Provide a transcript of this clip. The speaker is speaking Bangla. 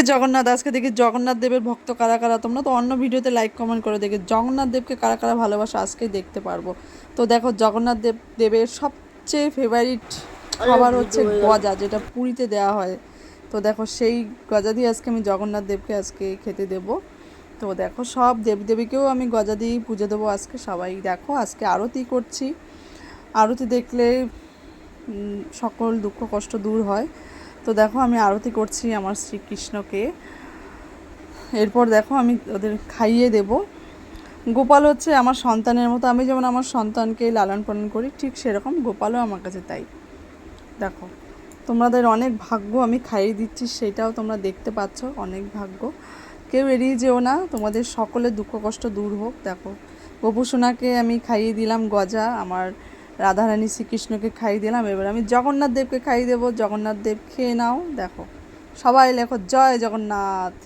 জগন্নাথ, আজকে দেখি জগন্নাথ দেবের ভক্ত কারা কারা। তোমরা তো অন্য ভিডিওতে লাইক কমেন্ট করে দেখে জগন্নাথ দেবকে কারা কারা ভালোবাসা আজকেই দেখতে পারবো। তো দেখো জগন্নাথ দেবের সবচেয়ে ফেভারিট খাবার হচ্ছে গজা, যেটা পুরীতে দেওয়া হয়। তো দেখো সেই গজা দিয়ে আজকে আমি জগন্নাথ দেবকে আজকে খেতে দেব। তো দেখো সব দেবদেবীকেও আমি গজা দিয়েই পুজো দেবো আজকে। সবাই দেখো আজকে আরতি করছি। আরতি দেখলে সকল দুঃখ কষ্ট দূর হয়। তো দেখো আমি আরতি করছি আমার শ্রীকৃষ্ণকে। এরপর দেখো আমি ওদের খাইয়ে দেব। গোপাল হচ্ছে আমার সন্তানের মতো, আমি যেমন আমার সন্তানকে লালন পালন করি ঠিক সেরকম গোপালও আমার কাছে তাই। দেখো তোমাদের অনেক ভাগ্য, আমি খাইয়ে দিচ্ছি সেটাও তোমরা দেখতে পাচ্ছ, অনেক ভাগ্য। কেউ এড়িয়ে যেও না, তোমাদের সকলের দুঃখ কষ্ট দূর হোক। দেখো গোপু সোনাকে আমি খাইয়ে দিলাম গজা, আমার রাধারানী শ্রীকৃষ্ণকে খাইয়ে দিলাম। এবার আমি জগন্নাথ দেবকে খাইয়ে দেবো। জগন্নাথ দেব খেয়ে নাও। দেখো সবাই লেখো জয় জগন্নাথ।